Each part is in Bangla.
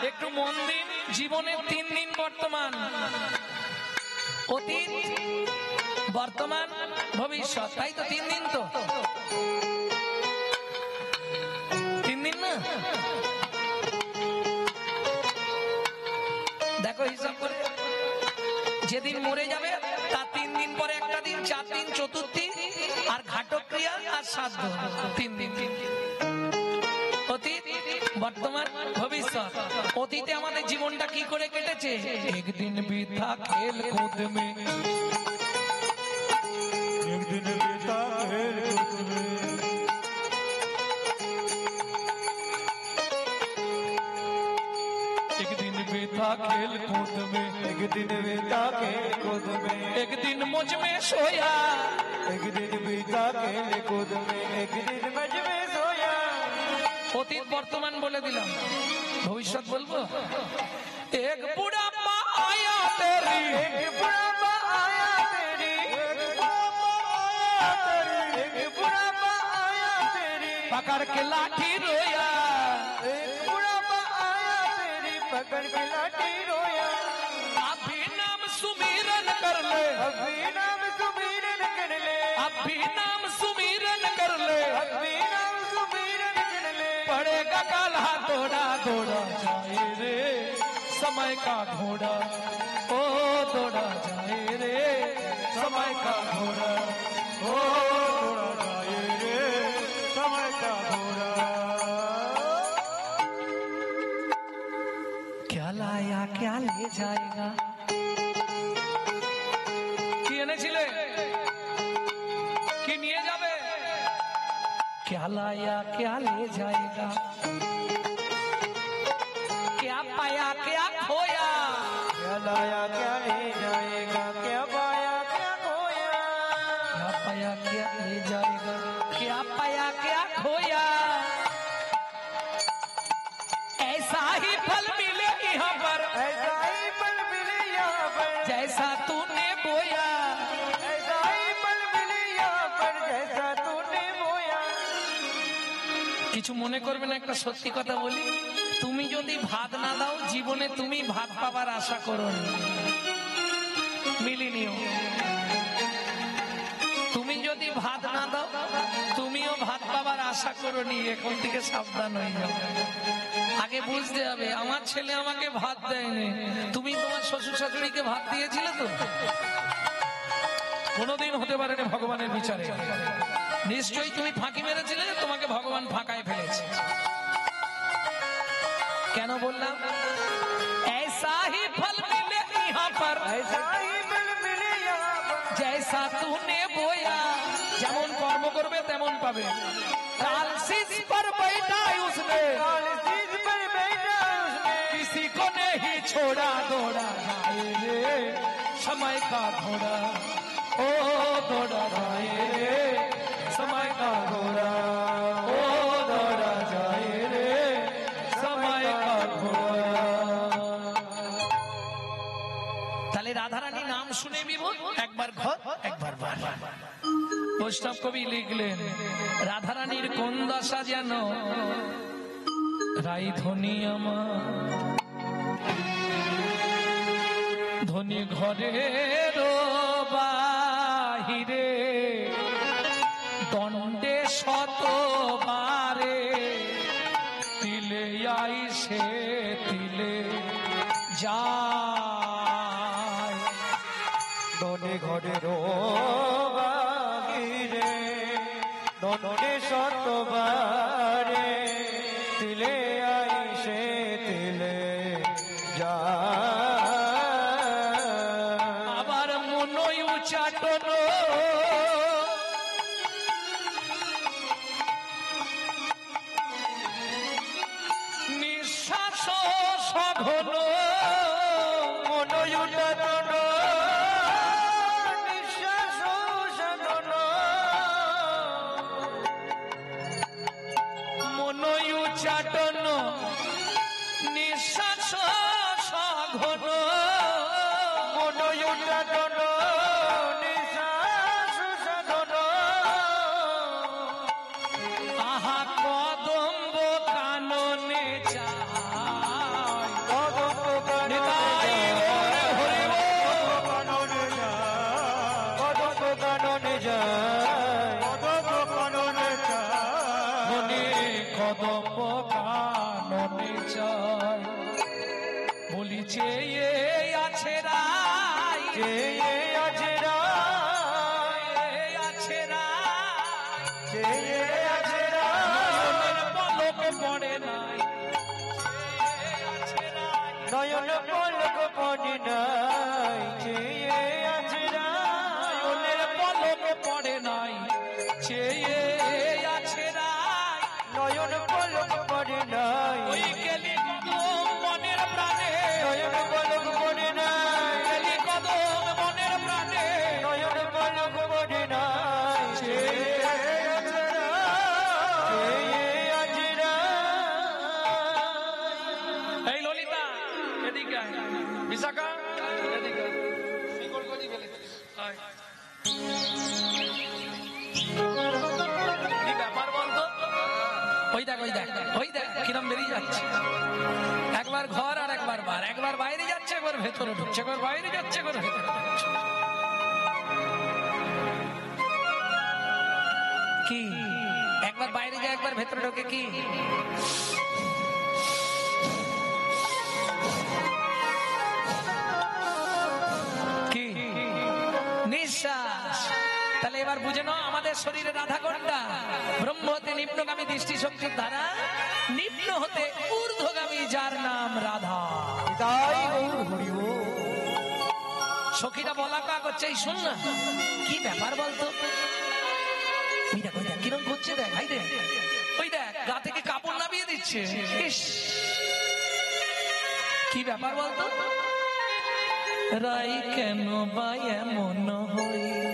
একটু মন দিন, জীবনের 3 দিন বর্তমান, অতীত, বর্তমান, ভবিষ্যৎ, তাই তো 3 দিন, তো 3 দিন না? দেখো হিসাব করে, যেদিন মরে যাবে তার 3 দিন পরে একটা দিন, 4 দিন চতুর্থী, আর ঘাটক্রিয়া আর শ্রাদ্ধ, 3 দিন। অতীত, বর্তমান, ভবিষ্যৎ। অতীতে আমাদের জীবনটা কি করে কেটেছে? একদিন বিথা খেল কूद में, একদিন বিথা খেল कूद में, एक दिन बीता खेल कूद में, एक दिन बीता खेल कूद में, एक दिन मुझ में सोया, एक दिन बीता खेल कूद में, एक दिन मुझ में सोया। অতীত বর্তমান বলে দিলাম, ভবিষ্যৎ বলবো। एक बुढ़ापा आया तेरी, एक बुढ़ापा आया तेरी, एक बुढ़ापा आया तेरी, एक बुढ़ापा आया तेरी, पकड़ के लाठी रोया, एक बुढ़ापा आया तेरी, पकड़ के लाठी रोया। अभी नाम सुमिरन कर ले, अभी नाम सुमिरन कर ले, अभी नाम सुमिरन कर ले, अभी नाम सुमिरन कर ले, पड़ेगा काला दौड़ा दौड़ा जाए रे समय का घोड़ा, ओ दौड़ा जाए रे समय का घोड़ा, ओ दौड़ा जाए रे समय का घोड़ा। क्या लाया क्या ले जाएगा, কি এনেছিলে, কি নিয়ে যাবে? क्या लाया क्या ले जाएगा, क्या पाया क्या खोया, क्या लाया क्या ले जाएगा, क्या पाया क्या खोया, क्या पाया क्या ले जाएगा, क्या पाया क्या खोया। ऐसा ही फल मिले यहाँ पर, ऐसा ही पल मिले यहाँ पर, जैसा तूने बोया, ऐसा ही पल मिले यहाँ पर, जैसा तूने बोया। কিছু মনে করবে না, একটা সত্যি কথা বলি, তুমি যদি ভাত না দাও জীবনে তুমি ভাত পাবার আশা করো না, মিলিনিও। তুমি যদি ভাত না দাও তুমিও ভাত পাবার আশা করো নি, এখন থেকে সাবধান হয়ে যাও। আগে বুঝতে হবে, আমার ছেলে আমাকে ভাত দেয়নি, তুমি তোমার শ্বশুর শাশুড়িকে ভাত দিয়েছিলে তো? কোনোদিন হতে পারে না ভগবানের বিচারে, নিশ্চয়ই তুমি ফাঁকি মেরেছিলে, তোমাকে ভগবান ফাঁকায় ফেলেছে। কেন বললাম? ऐसा ही फल मिले यहाँ पर, ऐसा ही पल मिले यहाँ पर, जैसा तूने बोया, যেমন কর্ম করবে তেমন পাবে। काल शीश पर बैठा उसने, काल शीश पर बैठा उसने, किसी को नहीं छोड़ा, दौड़ा जाए रे समय का घोड़ा, ओ दौड़ा जाए रे समय का घोड़ा, ओ दौड़ा जाए रे समय का घोड़ा। তাহলে রাধারানী নাম শুনে বিভোর, একবার ঘর একবার বার। বৈষ্ণব কবি লিখলেন, রাধারানীর কোন দশা যেন রাই ধনী আমার, ধনী ঘরের বাহিরে দণ্ডে শতবারে, তিলে আইসে তিলে যায়, দনে ঘরের বাহিরে দনে শতবারে, তিলে আইসে তিলে যায়। আবার মনই উচাটন নিঃশ্বাস সঘন, মনই উচাটন নিঃশ্বাস সাধন, মনই উচাটন নিঃশ্বাস সঘন, মনই উচাটন নিঃশ্বাস সাধন। আহা কদম্ব কাননে চায়, কাননে চাই বলি চেয়ে আছে রাই চেয়ে আছে রাই আছে রাই চেয়ে আছে রাই পলক পড়ে নাই নয়ন পলক পড়ে নাই চেয়ে আছে রাই পলক পড়ে নাই চেয়ে আছে রাই নয়ন পলক পড়ে নাই ওই কেলি কদম মনের প্রাণে নয়ন পলক পড়ে নাই কেলি কদম মনের প্রাণে নয়ন পলক পড়ে নাই চেয়ে আছে রাই চেয়ে আছে রাই এই ললিতা এদিকে আয় বিশাখা এদিকে আয়। শিকড় গজি ফেলেছে। আয়। কি ব্যাপার বলতো ওই দেখ ওই দেখ ওই দেখ কিরম বেরিয়ে যাচ্ছে একবার ঘর আর একবার বার একবার বাইরে যাচ্ছে একবার ভেতরে ঢুকছে একবার বাইরে যাচ্ছে একবার ভেতরে ঢুকছে কি একবার বাইরে যায় একবার ভেতরে ঢোকে কি কি নিঃশ্বাস তাহলে এবার বুঝে নাও আমাদের শরীরে রাধা কোনটা ব্রহ্ম হতে নিম্নগামী দৃষ্টি শক্তির দ্বারা নিম্ন হতে ঊর্ধ্বগামী যার নাম রাধা তাই গৌর হরি বল। সখীরা বলা কা করছে এই শোন না কি ব্যাপার বলতো ওই দেখ কিরম করছে দেখ ভাই দেখ ওই দেখ গা থেকে কাপড় নামিয়ে দিচ্ছে ইস, কি ব্যাপার বলতো রাই কেন বা এমন হইল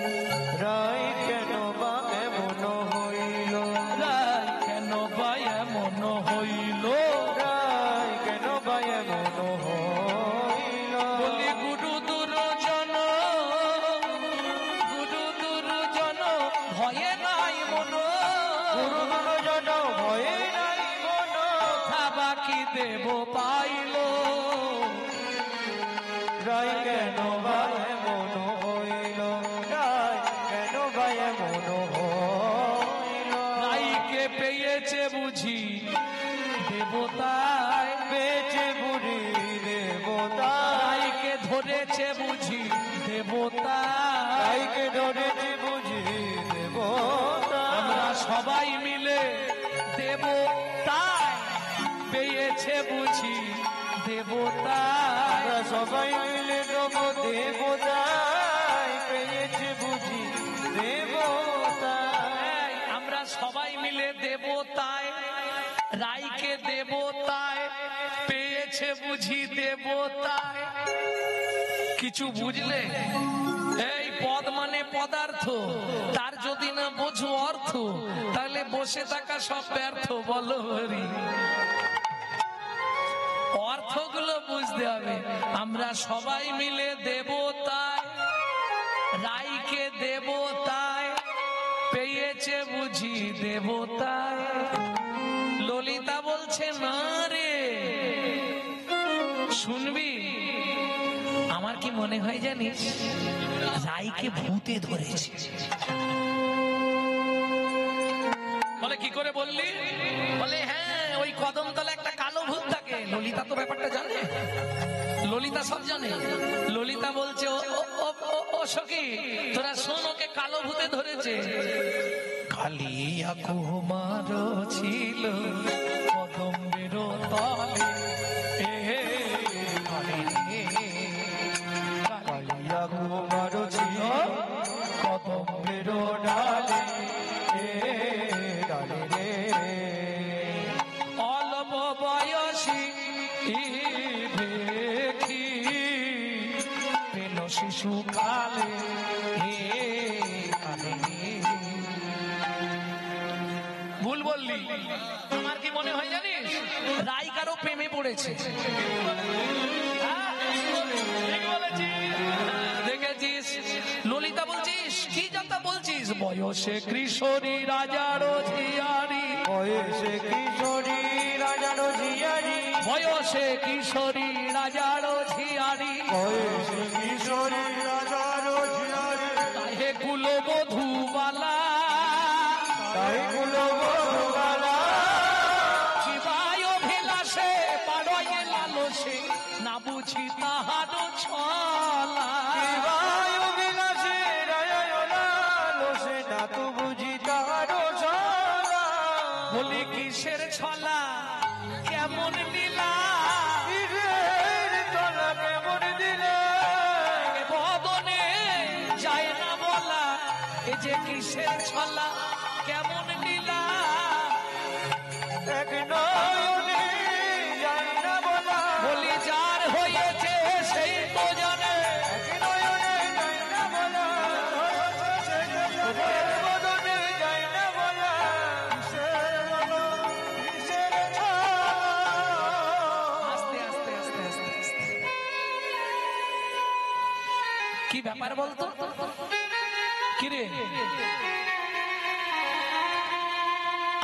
রাই কেন বা এমন হইল রাই কেন বা এমন হইল রাই কেন বা এমন হইল বলি গুরু দুর্জন ভয়ে নাই মন গুরু জন ভয়ে নাই মন কথা বাকি দেব পাইল রাই কেন বা এমন হইল রাই কেন বা এমন হইল রাইকে পেয়েছে বুঝি দেবতায় বেঁচে বুড়ি দেবতা রাইকে ধরেছে বুঝি দেবতা রাইকে ধরেছে বুঝি দেবতা আমরা সবাই মিলে দেবতায় পেয়েছে বুঝি দেবতায় আমরা সবাই মিলে দেব দেবতায় পেয়েছে বুঝি দেবতায় আমরা সবাই মিলে দেবতায় রাইকে দেবতায় পেয়েছে বুঝি দেবতায় কিছু বুঝলে এই পদ মানে পদার্থ তার যদি না বোঝো অর্থ তাহলে বসে থাকা সব ব্যর্থ বলো হরি অর্থগুলো বুঝতে হবে আমরা সবাই মিলে দেবতায় রাইকে দেবতায় পেয়েছে বুঝি দেবতায় ললিতা বলছে না রে শুনবি আমার কি মনে হয় জানিস রাইকে ভূতে ধরেছে বলে কি করে বললি বলে হ্যাঁ ওই কদমতলা একটা কালো ভূত থাকে ললিতা তো ব্যাপারটা জানে ললিতা সব জানে ললিতা বলছে ও সখী তোরা শোন ওকে কালো ভূতে ধরেছে কালিয়া কুমার ছিল কদম্বের তলে কালিয়া কুমার ছিল কদম্বের ডালে ডালে রে অল্প বয়সী দেখি পেল শিশু কালে ভুল বললি আমার কি মনে হয় জানিস রাই কারো প্রেমে পড়েছে দেখেছিস ললিতা বলছিস কি যাতা বলছিস বয়সে কিশোরী রাজার ঝিয়ারি বয়সে কিশোরী রাজার ঝিয়ারি বয়সে কিশোরী রাজার ঝিয়ারি বয়সে কিশোরী রাজার ঝিয়ারি তাহে কুলবধূ বালা তাই গুলো বলা শিবা কি ব্যাপার বলতো? কিরে,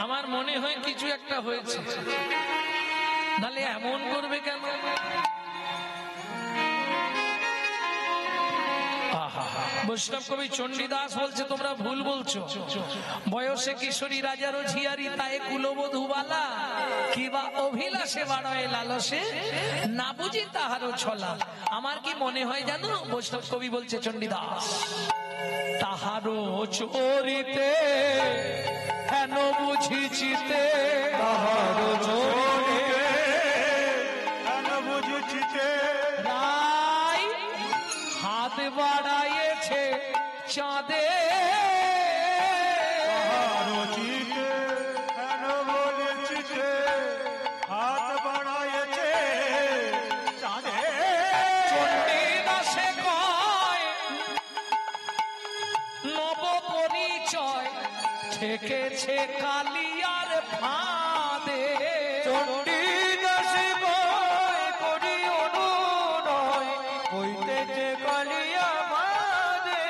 আমার মনে হয় কিছু একটা হয়েছে, নালে এমন করবে কেন? বৈষ্ণব কবি চণ্ডীদাস বলছে তোমরা ভুল বলছো। বয়সে কিশোরী রাজারও ঝিয়ারি তাই কুলবধূ বালা, কিবা অভিলাষে বাড়ায় লালসে না বুঝি তাহারও ছলা। আমার কি মনে হয় জানো, বৈষ্ণব কবি বলছে চণ্ডীদাস, তাহারও চরিতে হেন বুঝিছিতে, তাহারও চরিতে হেন বুঝিছিতে, রাই হাত বাড়াইছে চাঁদে, তাহারও চিতে হেন বলেছিতে হাত বাড়াইছে চাঁদে। চণ্ডীদাসে কয় নব পরিচয় ঠেকেছে কালিয়ার ফাঁদে। চণ্ডীদাসে কয় করি অনুনয় হইতেছে কালিয়া ফাঁদে।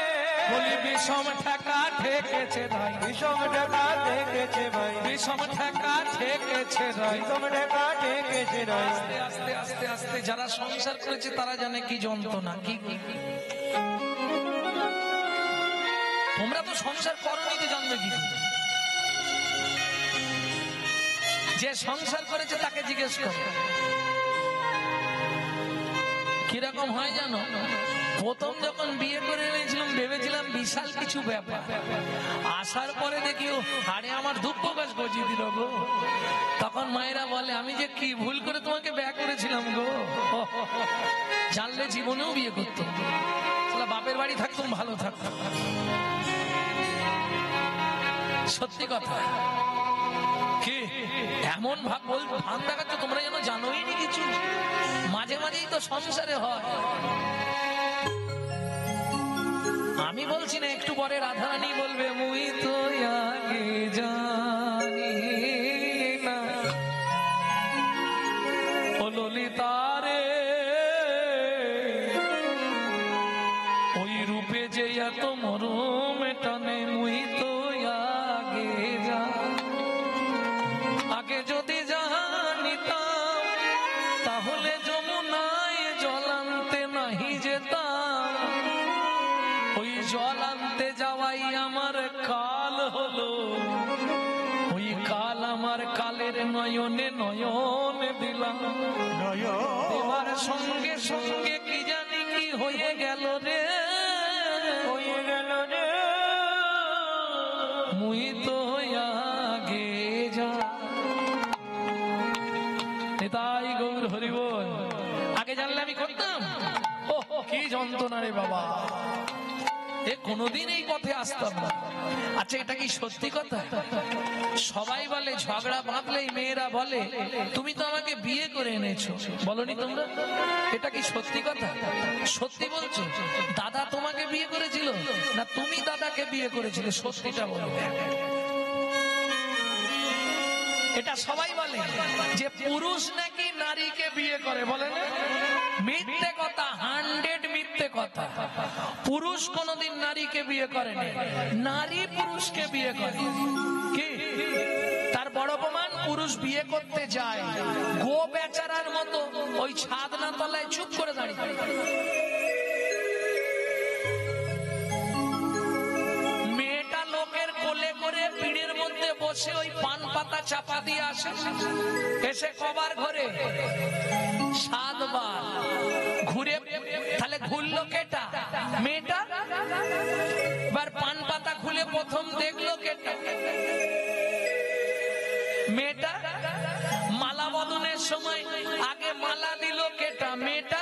বলি বিষম ঠেকা ঠেকেছে ভাই, বিষম ঠেকা ঠেকেছে ভাই, বিষম ঠেকা ঠেকেছে ভাই, বিষম ঠেকা ঠেকেছে ভাই। আস্তে আস্তে আস্তে আস্তে যারা সংসার করেছে তারা জানে কি যন্ত্রণা। কি তোমরা তো সংসার করোনি তো জানবে কি? যে সংসার করেছে তাকে জিজ্ঞেস করো কিরকম হয় জানো। প্রথম যখন বিয়ে করে এনেছিলাম ভেবেছিলাম বিশাল কিছু ব্যাপার, আসার পরে দেখি হাড়ে আমার দুঃখ গাছ গজিয়ে দিল গো। তখন মায়েরা বলে আমি যে কি ভুল করে তোমাকে বিয়ে করেছিলাম গো, জানলে জীবনেও বিয়ে করতাম, বাপের বাড়ি থাকতাম ভালো থাকতাম। সত্যি কথা কি এমন ভান দেখাচ্ছ তোমরা যেন জানোই নি কিছু। মাঝে মাঝেই তো সংসারে হয়। আমি বলছি না, একটু পরে রাধারানী বলবে মুই তো আগে জানি না ও ললিতারে, ওই রূপে যে এত মরম টানে মুই তো আগে জানি। আগে যদি জানিতাম তাহলে যমুনায় জল আনতে নাহি যেতাম, ওই জল আনতে যাওয়াই আমার কাল হলো, ওই কাল আমার কালের নয়নে নয়ন দিলাম, তোমার সঙ্গে সঙ্গে কি জানি কি হয়ে গেল রে, হয়ে গেল রে মুই তো আগে যা। তাই গৌর হরি বল। আগে জানলে আমি করতাম, ও কি যন্ত্রণা রে বাবা, এ কোনোদিন এই পথে আসতাম না। আচ্ছা এটা কি সত্যি কথা? সবাই বলে ঝগড়া বাঁধলেই মেয়েরা বলে তুমি তো আমাকে বিয়ে করে এনেছো, বলনি তোমরা? এটা কি সত্যি কথা? সত্যি বলছো? দাদা তোমাকে বিয়ে করেছিল না তুমি দাদাকে বিয়ে করেছিলে? সত্যিটা বলবে। এটা সবাই বলে যে পুরুষ নাকি নারীকে বিয়ে করে, বলে না? মিথ্যে কথা, 100 মিথ্যে কথা। পুরুষ কোনোদিন নারীকে বিয়ে করেনি, নারী পুরুষকে বিয়ে করে। কি তার বড় প্রমাণ? পুরুষ বিয়ে করতে যায় গো বেচারার মতো ওই ছাদনা তলায় চুপ করে দাঁড়িয়ে। মেয়েটা লোকের কোলে করে পিড়ের মধ্যে বসে ওই পান পাতা চাপা দিয়ে আসে, এসে কবার ঘরে 7 বার ঘুরে, তাহলে ঘুরলো কেটা? মেয়েটা। এবার পান পাতা খুলে প্রথম দেখলো কেটা? মেয়েটা। মালা বদনের সময় আগে মালা দিল কেটা? মেয়েটা।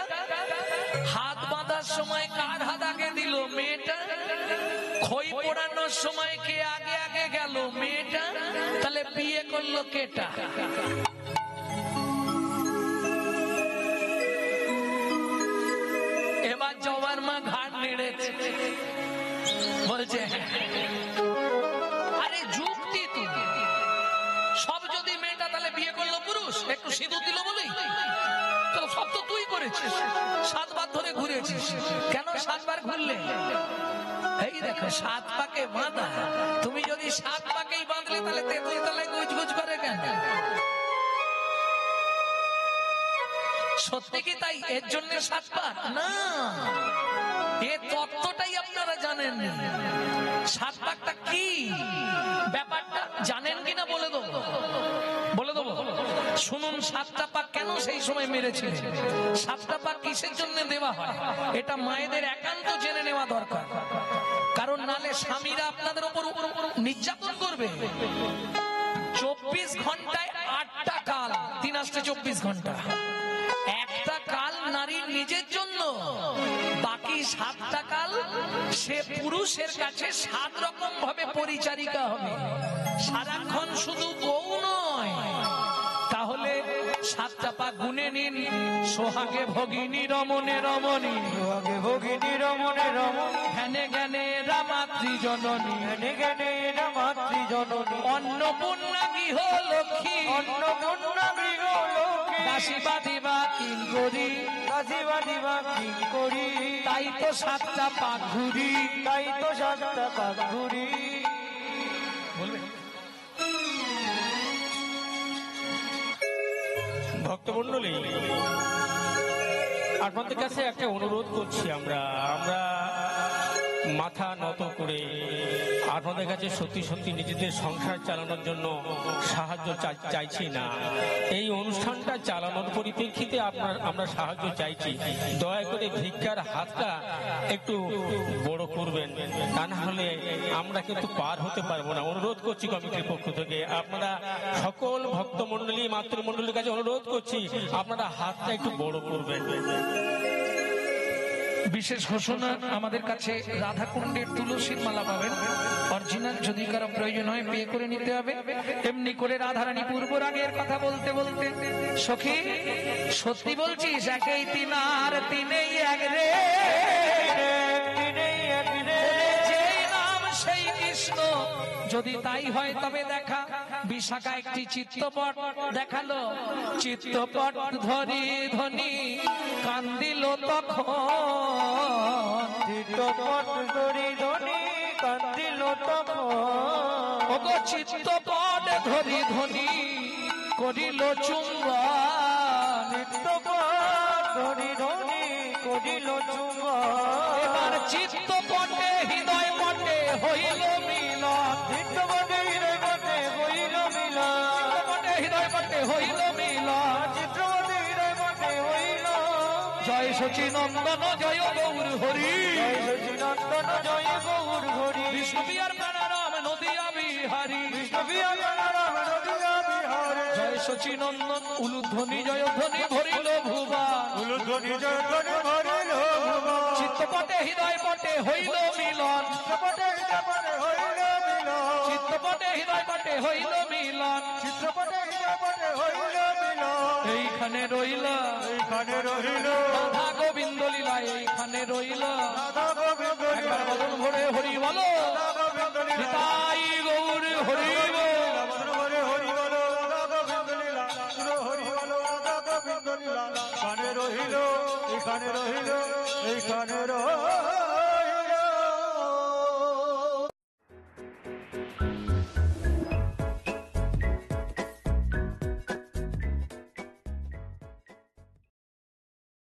হাত বাঁধার সময় কার হাত আগে দিল? মেয়েটা। খই পোড়ানোর সময় কে আগে আগে গেল? মেয়েটা। তাহলে বিয়ে করলো কেটা? এবার জবার মা ঘাট নেড়েছে, বলছে আরে যুক্তি তো সব যদি মেয়েটা তাহলে বিয়ে করলো পুরুষ, একটু সিঁদুর দিল বলেই তো সব তো তুই করেছিস, 7 বার ধরে ঘুরেছিস, কেন 7 5 বার ঘুরলে, এই দেখো 7 পাকে বাঁধা। তুমি যদি 7 পাকেই বাঁধলে তাহলে তেঁতুল তলায় গুজগুজ করে কেন? সত্যি কি তাই এর জন্য 7 পাক না? এ তত্ত্বটাই আপনারা জানেন। 7 পাকটা কি ব্যাপারটা জানেন কিনা বলে দেবো, বলে দেবো। শুনুন 7টা পাক কেন সেই সময় মেরেছিলেন, 7টা পাক কিসের জন্য দেওয়া হয়, এটা মায়েদের একান্ত জেনে নেওয়া দরকার। কারণ নালে স্বামীরা আপনাদের উপর নির্যাতন করবে। 24 ঘন্টায় 8টা কাল, 3 আসতে 24 ঘন্টা। একটা কাল নারীর নিজের জন্য, বাকি 7টা কাল সে পুরুষের কাছে 7 রকম ভাবে পরিচারিকা হবে। সারাক্ষণ শুধু বউ নয়। তাহলে 7টা পাক গুনে নিন। সোহাগে ভগিনী রমণে রমণী, সোহাগে ভগিনী রমণে রমণী, জ্ঞানে জ্ঞানে রামাত্রি জননী, জ্ঞানে জ্ঞানে রামাত্রি জননী, অন্নপূর্ণা গৃহ লক্ষ্মী, অন্নপূর্ণা গৃহ লক্ষ্মী, দাসী বাঁধিবা কিঙ্করী, দাসী বাঁধিবা কিঙ্করী। তাই তো 7টা পাক ঘুরি, তাই তো 7টা পাক ঘুরি। ভক্তমণ্ডলী, আপনাদের কাছে একটা অনুরোধ করছি। আমরা মাথা নত করে আপনাদের কাছে সত্যি সত্যি নিজেদের সংসার চালানোর জন্য সাহায্য চাইছি না। এই অনুষ্ঠানটা চালানোর পরিপ্রেক্ষিতে আমরা সাহায্য চাইছি। দয়া করে ভিক্ষার হাতটা একটু বড় করবেন, তা না হলে আমরা কিন্তু পার হতে পারবো না। অনুরোধ করছি কমিটির পক্ষ থেকে, আপনারা সকল ভক্তমণ্ডলী মাতৃমণ্ডলীর কাছে অনুরোধ করছি, আপনারা হাতটা একটু বড় করবেন। বিশেষ ঘোষণা, আমাদের কাছে রাধাকুণ্ডের তুলসীর মালা পাবেন অরিজিনাল। যদি কারো প্রয়োজন হয় পে করে নিতে হবে। এমনি করে রাধারানী পূর্ব রাগের কথা বলতে বলতে, সখী সত্যি বলছিস একেই 3 আর 3এই 1 রে, যেই নাম সেই কৃষ্ণ। যদি তাই হয় তবে দেখা। বিশাখা একটি চিত্তপট দেখালো, চিত্তপট ধরি ধনি কান্দিল তখন, চিত্তপট ধরি ধনি কান্দিল তখন। ওগো চিত্তপট ধরি ধনি করিল চুম্বন, চিত্তপট ধরি ধনি করিল চুম্বন। এবার চিত্তপটে হৃদয় পটে হইল মিলন, চিত্তপটে হৃদয় পটে হইল মিলন, চিত্তপটে হৃদয় পটে হইল মিলন। চিত্তপটে হৃদয় পটে হইল। জয় সচিনন্দন জয় গৌর হরি, জয় সচিনন্দন জয় গৌর হরি। বিষ্ণুবিহার প্রাণারাম নদিয়া বিহারী, বিষ্ণুবিহার প্রাণারাম নদিয়া বিহারে। জয় সচিনন্দন উলুধ্বনি জয় ধ্বনি ভরিল ভুবন, উলুধ্বনি জয় ধ্বনি ভরিল ভুবন। চিত্তপটে হৃদয় পটে হইল মিলন, চিত্তপটে হৃদয় পটে হইল মিলন, চিত্তপটে হৃদয় পটে হইল মিলন। চিত্তপটে হৃদয় পটে হইল মিলন। এইখানে রইল, এইখানে রহিল রাধা গোবিন্দ লীলা, এইখানে রইল। রাধা গোবিন্দ একবার বদন ভরে হরি বলো, রাধা গোবিন্দ লীলা। নিতাই গৌর হরি বল। মধুর হরে হরি বলো, রাধা গোবিন্দ লীলা। মধুর হরি বলো, রাধা গোবিন্দ লীলা। এখানে রহিল, এখানে রহিল, এইখানে রহিল।